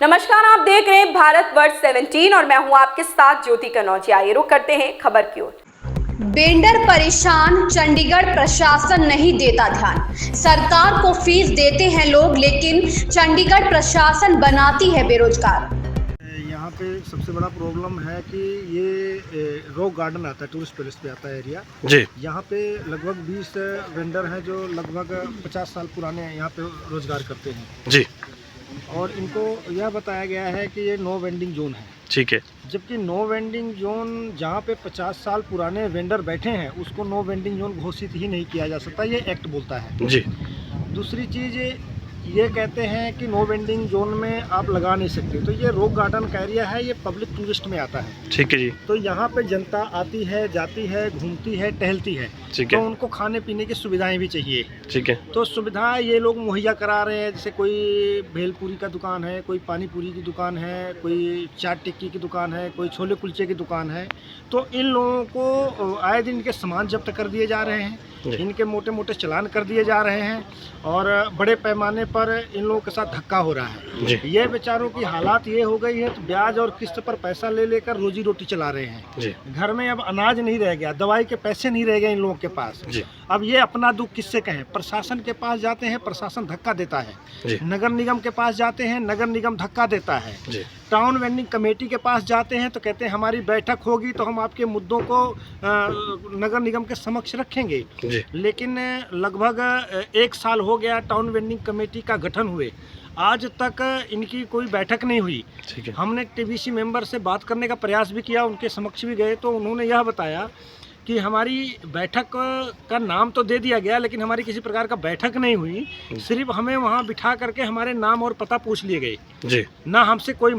नमस्कार, आप देख रहे हैं भारतवर्ष 17 और मैं हूं आपके साथ ज्योति कनौजिया। आइए रुक करते हैं खबर की ओर। वेंडर परेशान, चंडीगढ़ प्रशासन नहीं देता ध्यान। सरकार को फीस देते हैं लोग, लेकिन चंडीगढ़ प्रशासन बनाती है बेरोजगार। यहाँ पे सबसे बड़ा प्रॉब्लम है कि ये रॉक गार्डन आता है, टूरिस्ट पैलेस पे आता है एरिया जी। यहाँ पे लगभग 20 वेंडर हैं जो लगभग 50 साल पुराने यहाँ पे रोजगार करते हैं जी। और इनको यह बताया गया है कि ये नो वेंडिंग जोन है, ठीक है। जबकि नो वेंडिंग जोन जहाँ पे 50 साल पुराने वेंडर बैठे हैं उसको नो वेंडिंग जोन घोषित ही नहीं किया जा सकता, ये एक्ट बोलता है जी। दूसरी चीज़ ये कहते हैं कि नो वेंडिंग जोन में आप लगा नहीं सकते, तो ये रॉक गार्डन का एरिया है, ये पब्लिक टूरिस्ट में आता है, ठीक है जी। तो यहाँ पे जनता आती है, जाती है, घूमती है, टहलती है, तो उनको खाने पीने की सुविधाएं भी चाहिए, ठीक है। तो सुविधाएं ये लोग मुहैया करा रहे हैं, जैसे कोई भेलपूरी का दुकान है, कोई पानी पूरी की दुकान है, कोई चाट टिक्की की दुकान है, कोई छोले कुलचे की दुकान है। तो इन लोगों को आए दिन इनके सामान जब्त कर दिए जा रहे हैं, इनके मोटे मोटे चालान कर दिए जा रहे हैं और बड़े पैमाने पर इन लोगों के साथ धक्का हो रहा है। ये बेचारों की हालात ये हो गई है तो ब्याज और किस्त पर पैसा ले लेकर रोजी रोटी चला रहे हैं। घर में अब अनाज नहीं रह गया, दवाई के पैसे नहीं रह गए इन लोगों के पास। अब ये अपना दुख किससे कहें? प्रशासन के पास जाते हैं, प्रशासन धक्का देता है। नगर निगम के पास जाते हैं, नगर निगम धक्का देता है। टाउन वेंडिंग कमेटी के पास जाते हैं तो कहते हैं हमारी बैठक होगी तो हम आपके मुद्दों को नगर निगम के समक्ष रखेंगे। लेकिन लगभग 1 साल हो गया टाउन वेंडिंग कमेटी का गठन हुए, आज तक इनकी कोई बैठक नहीं हुई। हमने टीवीसी मेंबर से बात करने का प्रयास भी किया, उनके समक्ष भी गए तो उन्होंने यह बताया कि हमारी बैठक का नाम तो दे दिया गया लेकिन हमारी किसी प्रकार का बैठक नहीं हुई, सिर्फ हमें वहाँ बिठा करके हमारे नाम और पता पूछ लिए गए। ना हमसे कोई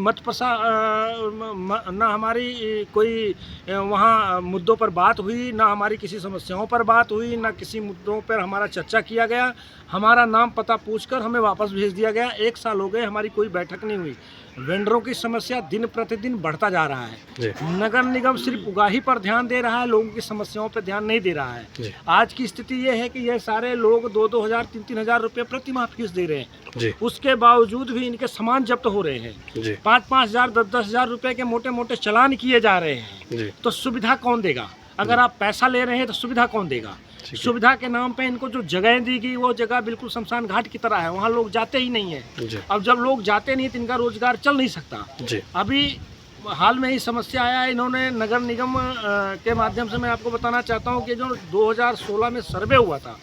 ना हमारी कोई वहाँ मुद्दों पर बात हुई, ना हमारी किसी समस्याओं पर बात हुई, ना किसी मुद्दों पर हमारा चर्चा किया गया। हमारा नाम पता पूछकर हमें वापस भेज दिया गया। 1 साल हो गए, हमारी कोई बैठक नहीं हुई। वेंडरों की समस्या दिन प्रतिदिन बढ़ता जा रहा है। नगर निगम सिर्फ उगाही पर ध्यान दे रहा है, लोगों की समस्याओं पर ध्यान नहीं दे रहा है। आज की स्थिति ये है कि ये सारे लोग 2-2 हज़ार 3-3 हज़ार रुपये प्रति माह फीस दे रहे हैं, उसके बावजूद भी इनके सामान जब्त हो रहे हैं। 5-5 हज़ार 10-10 हज़ार रुपये के मोटे मोटे चालान किए जा रहे हैं। तो सुविधा कौन देगा? अगर आप पैसा ले रहे हैं तो सुविधा कौन देगा? सुविधा के नाम पे इनको जो जगह दी गई वो जगह बिल्कुल शमशान घाट की तरह है, वहाँ लोग जाते ही नहीं है। अब जब लोग जाते नहीं तो इनका रोजगार चल नहीं सकता। अभी हाल में ही समस्या आया है, इन्होंने नगर निगम के माध्यम से मैं आपको बताना चाहता हूँ कि जो 2016 में सर्वे हुआ था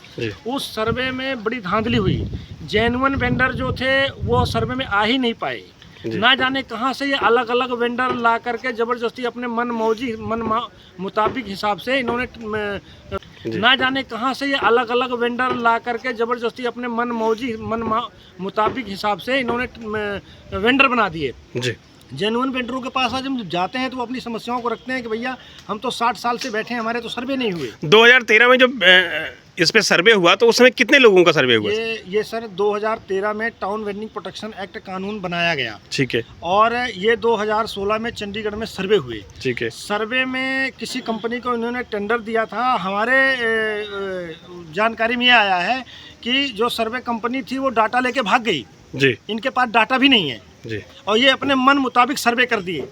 उस सर्वे में बड़ी धांधली हुई। जेन्युइन वेंडर जो थे वो सर्वे में आ ही नहीं पाए। ना जाने कहाँ से ये अलग अलग वेंडर ला करके जबरदस्ती अपने मन मुताबिक हिसाब से इन्होंने ना जाने कहाँ से ये अलग अलग वेंडर ला करके जबरदस्ती अपने मन मुताबिक हिसाब से इन्होंने वेंडर बना दिए। जेन्युइन वेंडरों के पास आज हम जाते हैं तो वो अपनी समस्याओं को रखते हैं कि भैया हम तो 60 साल से बैठे हैं, हमारे तो सर्वे नहीं हुए। 2013 में जब इस पे सर्वे हुआ तो उस समय कितने लोगों का सर्वे हुआ? ये सर 2013 में टाउन वेंडिंग प्रोटेक्शन एक्ट कानून बनाया गया, ठीक है। और ये 2016 में चंडीगढ़ में सर्वे हुए, ठीक है। सर्वे में किसी कंपनी को इन्होंने टेंडर दिया था। हमारे जानकारी में ये आया है कि जो सर्वे कंपनी थी वो डाटा लेके भाग गई जी, इनके पास डाटा भी नहीं है जी। और ये अपने मन मुताबिक सर्वे कर दिए,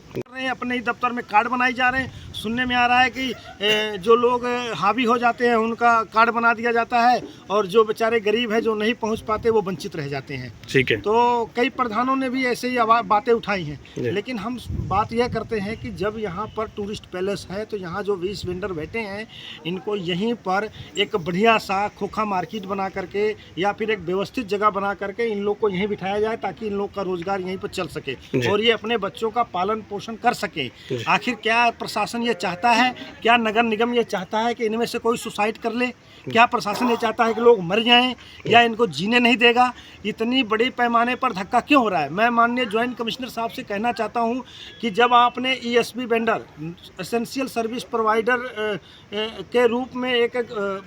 अपने ही दफ्तर में कार्ड बनाए जा रहे हैं। सुनने में आ रहा है कि जो लोग हावी हो जाते हैं उनका कार्ड बना दिया जाता है और जो बेचारे गरीब हैं जो नहीं पहुंच पाते वो वंचित रह जाते हैं, ठीक है। तो कई प्रधानों ने भी ऐसे ही बातें उठाई हैं, लेकिन हम बात यह करते हैं कि जब यहाँ पर टूरिस्ट पैलेस है तो यहाँ जो 20 वेंडर बैठे हैं इनको यहीं पर एक बढ़िया सा खोखा मार्केट बना करके या फिर एक व्यवस्थित जगह बना करके इन लोग को यहीं बिठाया जाए ताकि इन लोग का रोजगार यहीं पर चल सके और ये अपने बच्चों का पालन पोषण कर सके। आखिर क्या प्रशासन ये चाहता है? क्या नगर निगम ये चाहता है कि इनमें से कोई सुसाइड कर ले? क्या प्रशासन ये चाहता है कि लोग मर जाएं या इनको जीने नहीं देगा? इतनी बड़ी पैमाने पर धक्का क्यों हो रहा है? मैं माननीय ज्वाइंट कमिश्नर साहब से कहना चाहता हूं कि जब आपने ESB vendor essential service provider के रूप में एक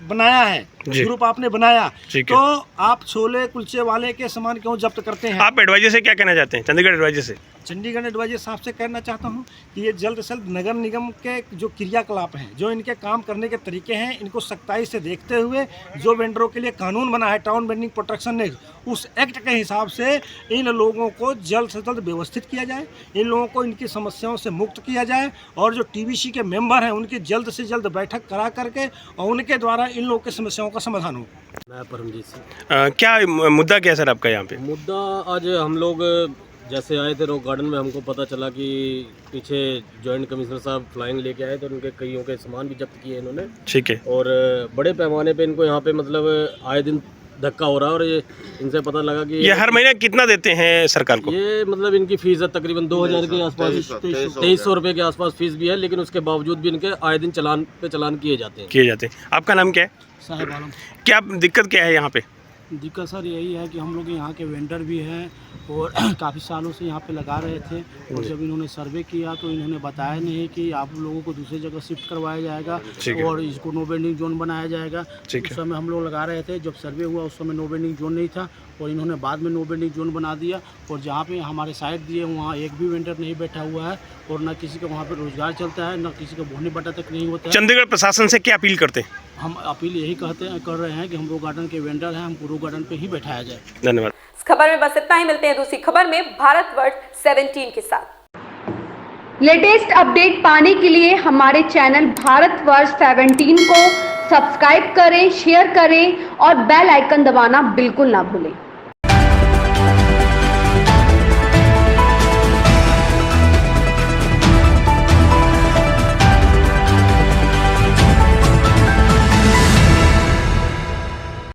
बनाया है, ग्रुप आपने बनाया, तो आप छोले कुलचे वाले के सामान क्यों जब्त करते हैं? आप एडवाइजर से क्या कहना चाहते हैं? चंडीगढ़ एडवाइजर से साहब से कहना चाहता हूं कि ये जल्द से जल्द नगर निगम के जो क्रियाकलाप हैं, जो इनके काम करने के तरीके हैं, इनको सख्ताई से देखते हुए जो वेंडरों के लिए कानून बना है टाउन वेंडिंग प्रोटेक्शन एक्ट, उस एक्ट के हिसाब से इन लोगों को जल्द से जल्द व्यवस्थित किया जाए, इन लोगों को इनकी समस्याओं से मुक्त किया जाए और जो टीवीसी के मेंबर हैं उनकी जल्द से जल्द बैठक करा करके और उनके द्वारा इन लोगों की समस्याओं का समाधान हो। मैं परमजीत सिंह। क्या मुद्दा क्या है सर आपका यहाँ पे? मुद्दा आज हम लोग जैसे आए थे रॉक गार्डन में, हमको पता चला कि पीछे जॉइंट कमिश्नर साहब फ्लाइंग लेके आए तो उनके कईयों के सामान भी जब्त किए इन्होंने। ठीक है। और बड़े पैमाने पे इनको यहाँ पे मतलब आए दिन धक्का हो रहा है और ये इनसे पता लगा कि ये हर महीने कितना देते हैं सरकार को? ये मतलब इनकी फीस है तकरीबन 2000 के आसपास, 2300 रुपये के आसपास फीस भी है, लेकिन उसके बावजूद भी इनके आए दिन चलान पे चलान किए जाते हैं। आपका नाम क्या है? साहिब आलम। क्या दिक्कत क्या है यहाँ पे? दिक्कत सर यही है कि हम लोग यहाँ के वेंडर भी हैं और काफ़ी सालों से यहाँ पे लगा रहे थे और जब इन्होंने सर्वे किया तो इन्होंने बताया नहीं कि आप लोगों को दूसरी जगह शिफ्ट करवाया जाएगा और इसको नो बेंडिंग जोन बनाया जाएगा। उस समय हम लोग लगा रहे थे, जब सर्वे हुआ उस समय नो बेंडिंग जोन नहीं था और इन्होंने बाद में नो बेंडिंग जोन बना दिया और जहाँ पे हमारे साइड दिए वहाँ एक भी वेंडर नहीं बैठा हुआ है और न किसी का वहाँ पे रोजगार चलता है, न किसी का भोनी बटा तक नहीं होता है। चंडीगढ़ प्रशासन से क्या अपील करते हैं? हम अपील यही कर रहे हैं कि हम रॉक गार्डन के वेंडर हैं, हमको रॉक गार्डन पे ही बैठाया जाए। धन्यवाद। इस खबर में बस इतना ही। मिलते हैं दूसरी खबर में भारतवर्ष 17 के साथ। लेटेस्ट अपडेट पाने के लिए हमारे चैनल भारतवर्ष 17 को सब्सक्राइब करें, शेयर करें और बेल आइकन दबाना बिल्कुल ना भूलें।